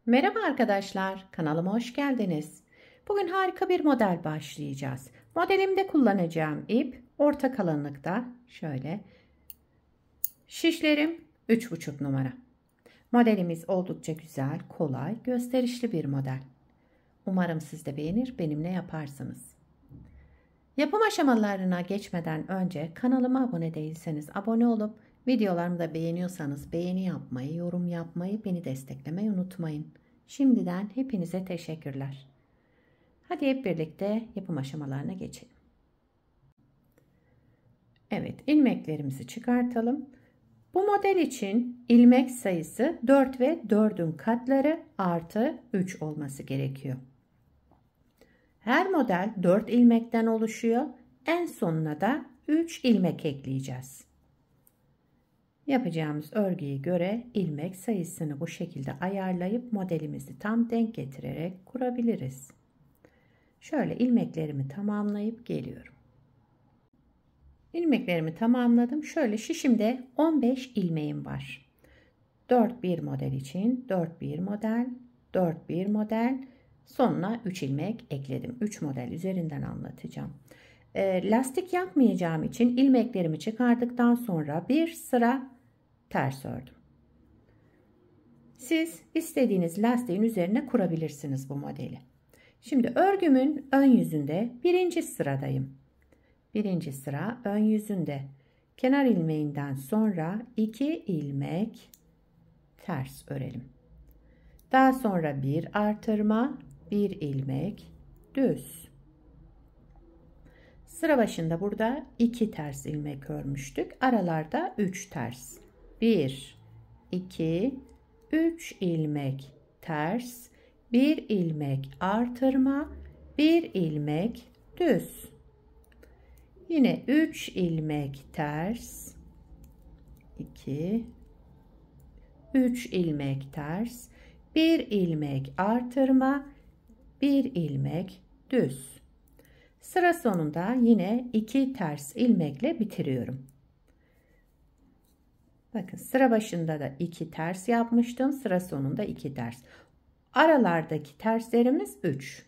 Merhaba arkadaşlar, kanalıma hoş geldiniz. Bugün harika bir model başlayacağız. Modelimde kullanacağım ip orta kalınlıkta. Şöyle. Şişlerim 3,5 numara. Modelimiz oldukça güzel, kolay, gösterişli bir model. Umarım siz de beğenir, benimle yaparsınız. Yapım aşamalarına geçmeden önce kanalıma abone değilseniz abone olup videolarımı da beğeniyorsanız beğeni yapmayı, yorum yapmayı, beni desteklemeyi unutmayın. Şimdiden hepinize teşekkürler. Hadi hep birlikte yapım aşamalarına geçelim. Evet, ilmeklerimizi çıkartalım. Bu model için ilmek sayısı 4 ve 4'ün katları artı 3 olması gerekiyor. Her model 4 ilmekten oluşuyor. En sonuna da 3 ilmek ekleyeceğiz. Yapacağımız örgüye göre ilmek sayısını bu şekilde ayarlayıp modelimizi tam denk getirerek kurabiliriz. Şöyle ilmeklerimi tamamlayıp geliyorum. İlmeklerimi tamamladım. Şöyle şişimde 15 ilmeğim var. 4 bir model için 4 bir model, 4 bir model, sonuna 3 ilmek ekledim. 3 model üzerinden anlatacağım. Lastik yapmayacağım için ilmeklerimi çıkardıktan sonra bir sıra ters ördüm. Siz istediğiniz lastiğin üzerine kurabilirsiniz bu modeli. Şimdi örgümün ön yüzünde birinci sıradayım. Birinci sıra ön yüzünde. Kenar ilmeğinden sonra 2 ilmek ters örelim. Daha sonra bir artırma, bir ilmek düz. Sıra başında burada 2 ters ilmek örmüştük. Aralarda 3 ters. 1, 2, 3 ilmek ters, 1 ilmek artırma, 1 ilmek düz. Yine 3 ilmek ters, 2, 3 ilmek ters, 1 ilmek artırma, 1 ilmek düz. Sıra sonunda yine 2 ters ilmekle bitiriyorum. Bakın sıra başında da 2 ters yapmıştım. Sıra sonunda 2 ters. Aralardaki terslerimiz 3.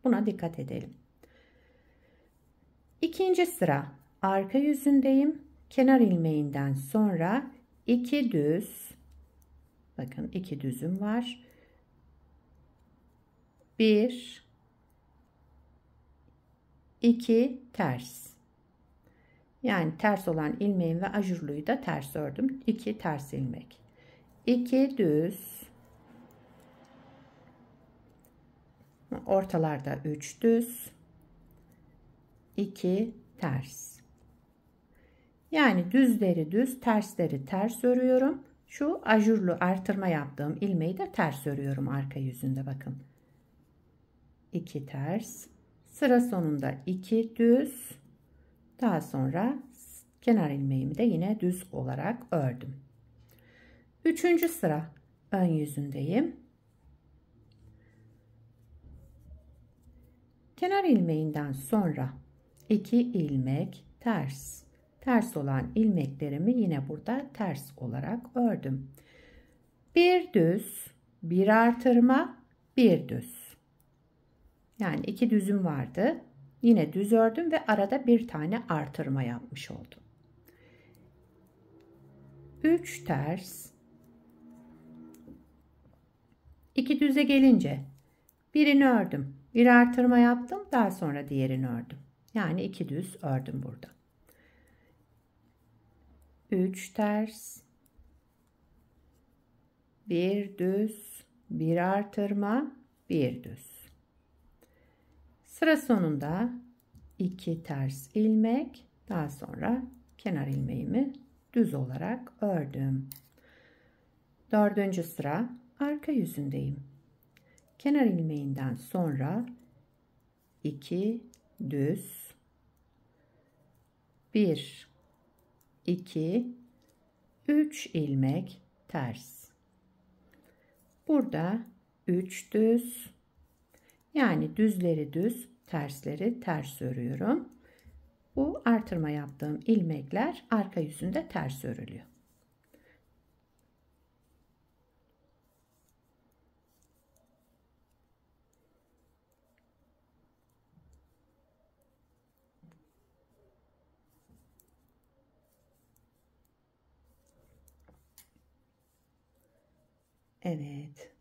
Buna dikkat edelim. İkinci sıra arka yüzündeyim. Kenar ilmeğinden sonra 2 düz. Bakın 2 düzüm var. 1, 2 ters. Yani ters olan ilmeğim ve ajurluyu da ters ördüm. 2 ters ilmek. 2 düz. Ortalarda 3 düz. 2 ters. Yani düzleri düz, tersleri ters örüyorum. Şu ajurlu artırma yaptığım ilmeği de ters örüyorum arka yüzünde bakın. 2 ters. Sıra sonunda 2 düz. Daha sonra kenar ilmeğimi de yine düz olarak ördüm. Üçüncü sıra ön yüzündeyim. Kenar ilmeğinden sonra 2 ilmek ters. Ters olan ilmeklerimi yine burada ters olarak ördüm. Bir düz, bir artırma, bir düz. Yani 2 düzüm vardı. Yine düz ördüm ve arada bir tane artırma yapmış oldum. 3 ters. 2 düze gelince birini ördüm. Bir artırma yaptım. Daha sonra diğerini ördüm. Yani 2 düz ördüm burada. 3 ters. Bir düz. Bir artırma. Bir düz. Sıra sonunda 2 ters ilmek. Daha sonra kenar ilmeğimi düz olarak ördüm. Dördüncü sıra arka yüzündeyim. Kenar ilmeğinden sonra 2 düz, 1, 2, 3 ilmek ters. Burada 3 düz, yani düzleri düz, tersleri ters örüyorum. Bu artırma yaptığım ilmekler arka yüzünde ters örülüyor. Evet.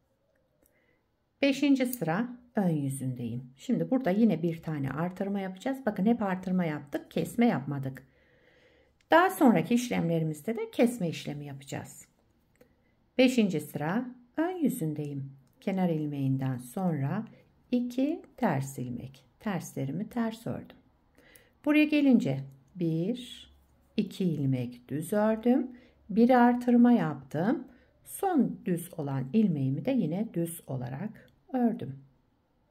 5. sıra ön yüzündeyim. Şimdi burada yine bir tane artırma yapacağız. Bakın hep artırma yaptık, kesme yapmadık. Daha sonraki işlemlerimizde de kesme işlemi yapacağız. 5. sıra ön yüzündeyim. Kenar ilmeğinden sonra 2 ters ilmek. Terslerimi ters ördüm. Buraya gelince 1, 2 ilmek düz ördüm. Bir artırma yaptım. Son düz olan ilmeğimi de yine düz olarak ördüm.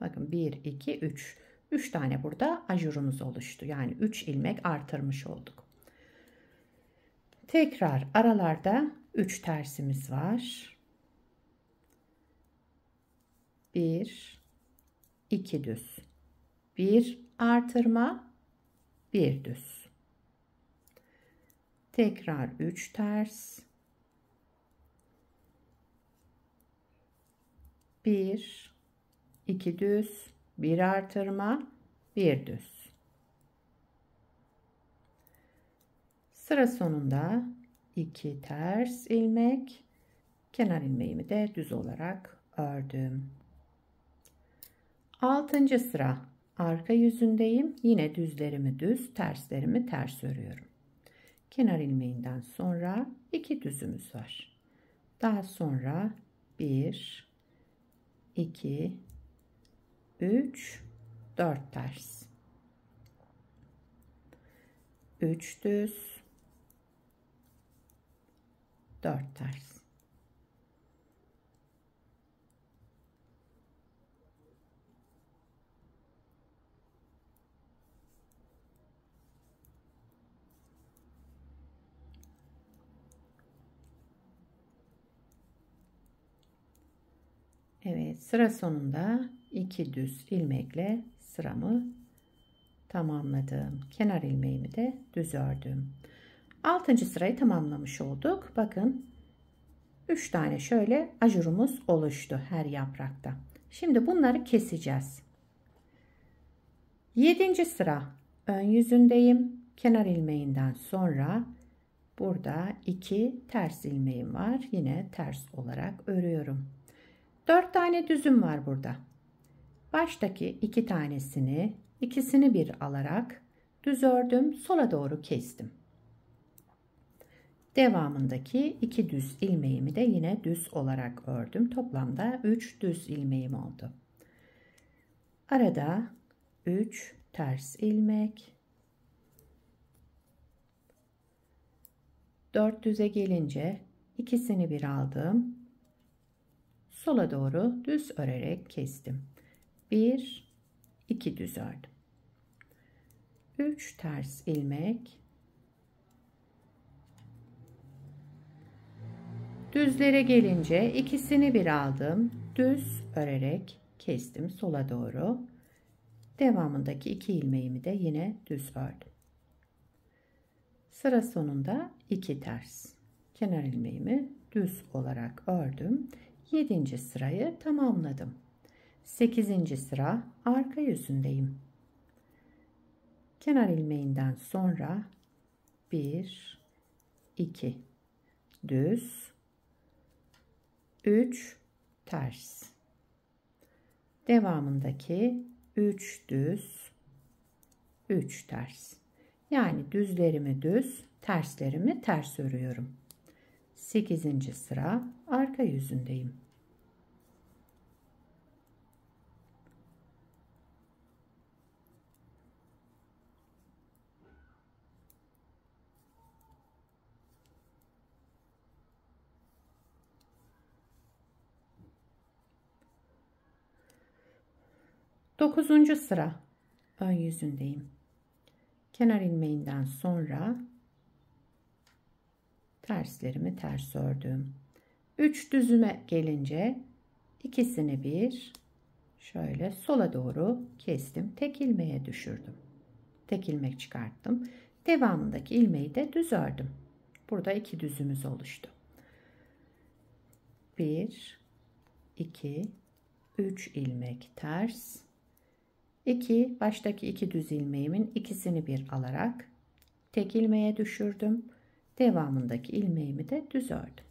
Bakın 1, 2, 3. 3 tane burada ajurumuz oluştu. Yani 3 ilmek artırmış olduk. Tekrar aralarda 3 tersimiz var. 1, 2 düz. 1 artırma, 1 düz. Tekrar 3 ters. 1, 2 düz, 1 artırma, 1 düz. Sıra sonunda 2 ters ilmek, kenar ilmeğimi de düz olarak ördüm. 6. sıra arka yüzündeyim. Yine düzlerimi düz, terslerimi ters örüyorum. Kenar ilmeğinden sonra 2 düzümüz var. Daha sonra 1, 2, 3, 4 ters. 3 düz, 4 ters. Evet, sıra sonunda 2 düz ilmekle sıramı tamamladım. Kenar ilmeğimi de düz ördüm. 6. sırayı tamamlamış olduk. Bakın 3 tane şöyle ajurumuz oluştu her yaprakta. Şimdi bunları keseceğiz. 7. sıra ön yüzündeyim. Kenar ilmeğinden sonra burada 2 ters ilmeğim var. Yine ters olarak örüyorum. 4 tane düzüm var burada. Baştaki 2 tanesini, ikisini bir alarak düz ördüm. Sola doğru kestim. Devamındaki 2 düz ilmeğimi de yine düz olarak ördüm. Toplamda 3 düz ilmeğim oldu. Arada 3 ters ilmek. 4 düze gelince ikisini bir aldım. Sola doğru düz örerek kestim. 1, 2 düz ördüm. 3 ters ilmek. Düzlere gelince ikisini bir aldım. Düz örerek kestim sola doğru. Devamındaki 2 ilmeğimi de yine düz ördüm. Sıra sonunda 2 ters. Kenar ilmeğimi düz olarak ördüm. 7. sırayı tamamladım. 8. sıra arka yüzündeyim. Kenar ilmeğinden sonra 1, 2 düz, 3 ters. Devamındaki 3 düz, 3 ters. Yani düzlerimi düz, terslerimi ters örüyorum. 8. sıra arka yüzündeyim. Dokuzuncu sıra ön yüzündeyim. Kenar ilmeğinden sonra terslerimi ters ördüm. 3 düzüme gelince ikisini bir şöyle sola doğru kestim. Tek ilmeğe düşürdüm. Tek ilmek çıkarttım. Devamındaki ilmeği de düz ördüm. Burada 2 düzümüz oluştu. 1, 2, 3 ilmek ters. 2 baştaki 2 düz ilmeğimin ikisini bir alarak tek ilmeğe düşürdüm. Devamındaki ilmeğimi de düz ördüm.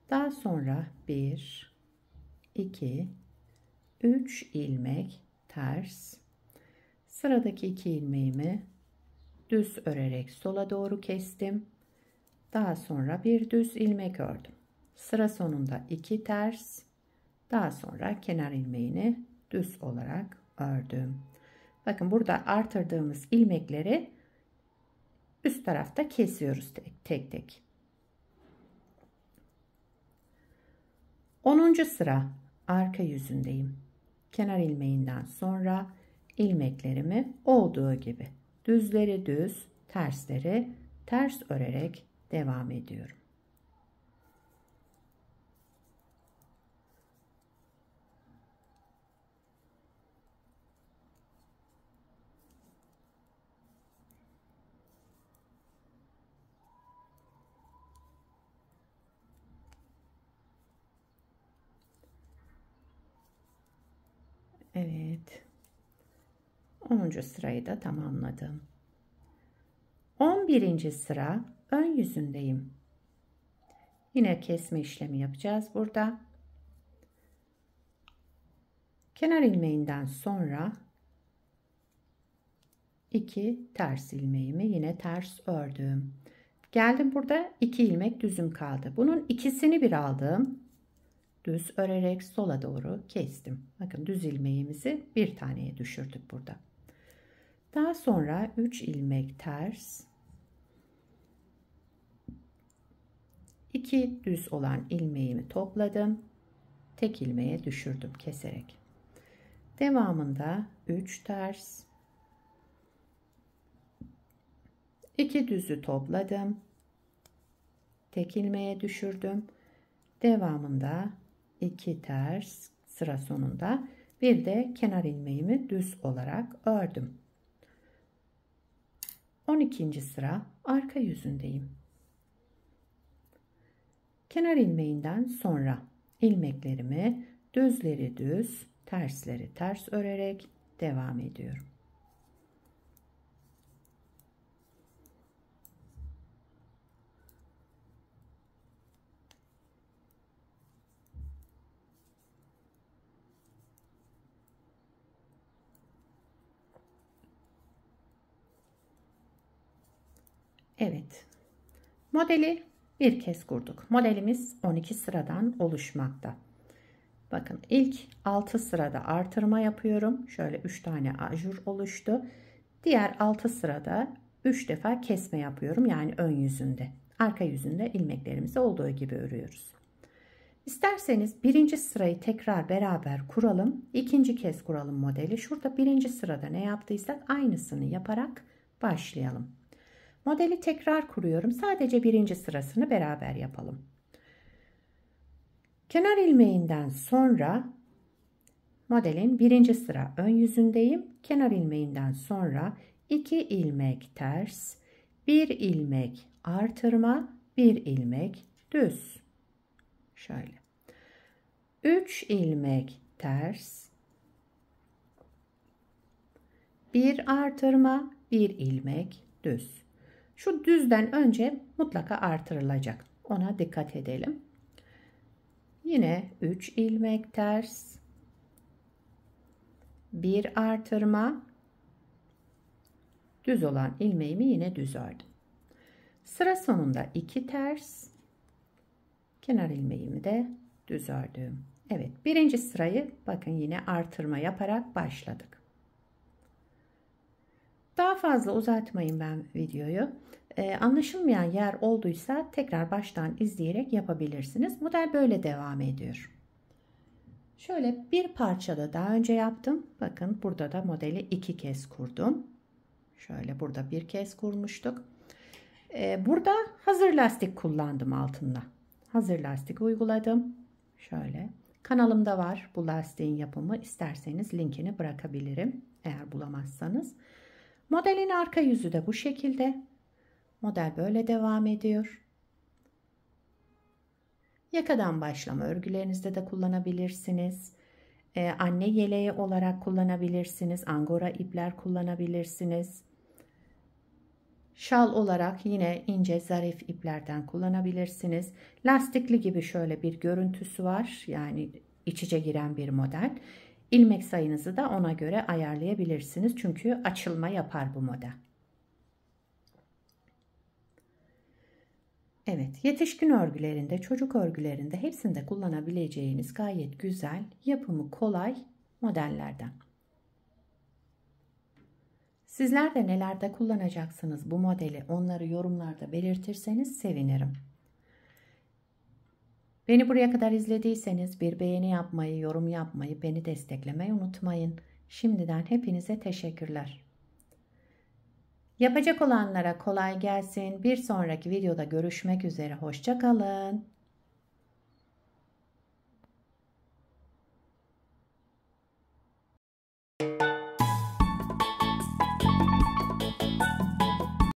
Daha sonra 1, 2, 3 ilmek ters. Sıradaki 2 ilmeğimi düz örerek sola doğru kestim. Daha sonra bir düz ilmek ördüm. Sıra sonunda 2 ters. Daha sonra kenar ilmeğini düz olarak ördüm. Bakın burada artırdığımız ilmekleri üst tarafta kesiyoruz tek tek. 10. sıra arka yüzündeyim. Kenar ilmeğinden sonra ilmeklerimi olduğu gibi düzleri düz, tersleri ters örerek devam ediyorum. Evet. 10. sırayı da tamamladım. 11. sıra ön yüzündeyim. Yine kesme işlemi yapacağız burada. Kenar ilmeğinden sonra 2 ters ilmeğimi yine ters ördüm. Geldim, burada 2 ilmek düzüm kaldı. Bunun ikisini bir aldım. Düz örerek sola doğru kestim. Bakın düz ilmeğimizi bir taneye düşürdük burada. Daha sonra 3 ilmek ters, 2 düz olan ilmeğimi topladım. Tek ilmeğe düşürdüm keserek. Devamında 3 ters, 2 düzü topladım. Tek ilmeğe düşürdüm. Devamında 2 ters, sıra sonunda bir de kenar ilmeğimi düz olarak ördüm. 12. sıra arka yüzündeyim. Kenar ilmeğinden sonra ilmeklerimi düzleri düz, tersleri ters örerek devam ediyorum. Evet. Modeli bir kez kurduk. Modelimiz 12 sıradan oluşmakta. Bakın ilk 6 sırada artırma yapıyorum. Şöyle 3 tane ajur oluştu. Diğer 6 sırada 3 defa kesme yapıyorum. Yani ön yüzünde. Arka yüzünde ilmeklerimizi olduğu gibi örüyoruz. İsterseniz birinci sırayı tekrar beraber kuralım. İkinci kez kuralım modeli. Şurada birinci sırada ne yaptıysak aynısını yaparak başlayalım. Modeli tekrar kuruyorum. Sadece birinci sırasını beraber yapalım. Kenar ilmeğinden sonra modelin birinci sıra ön yüzündeyim. Kenar ilmeğinden sonra 2 ilmek ters, 1 ilmek artırma, 1 ilmek düz. Şöyle. 3 ilmek ters, 1 artırma, 1 ilmek düz. Şu düzden önce mutlaka artırılacak. Ona dikkat edelim. Yine 3 ilmek ters, 1 artırma, düz olan ilmeğimi yine düz ördüm. Sıra sonunda 2 ters, kenar ilmeğimi de düz ördüm. Evet, birinci sırayı bakın yine artırma yaparak başladık. Daha fazla uzatmayın ben videoyu. Anlaşılmayan yer olduysa tekrar baştan izleyerek yapabilirsiniz. Model böyle devam ediyor. Şöyle bir parçada daha önce yaptım. Bakın burada da modeli 2 kez kurdum. Şöyle burada bir kez kurmuştuk. Burada hazır lastik kullandım altında. Hazır lastik uyguladım. Şöyle. Kanalımda var bu lastiğin yapımı. İsterseniz linkini bırakabilirim eğer bulamazsanız. Modelin arka yüzü de bu şekilde. Model böyle devam ediyor. Yakadan başlama örgülerinizde de kullanabilirsiniz. Anne yeleği olarak kullanabilirsiniz. Angora ipler kullanabilirsiniz. Şal olarak yine ince zarif iplerden kullanabilirsiniz. Lastikli gibi şöyle bir görüntüsü var. Yani iç içe giren bir model. İlmek sayınızı da ona göre ayarlayabilirsiniz. Çünkü açılma yapar bu model. Evet, yetişkin örgülerinde, çocuk örgülerinde hepsinde kullanabileceğiniz gayet güzel, yapımı kolay modellerden. Sizler de nelerde kullanacaksınız bu modeli, onları yorumlarda belirtirseniz sevinirim. Beni buraya kadar izlediyseniz bir beğeni yapmayı, yorum yapmayı, beni desteklemeyi unutmayın. Şimdiden hepinize teşekkürler. Yapacak olanlara kolay gelsin. Bir sonraki videoda görüşmek üzere. Hoşça kalın.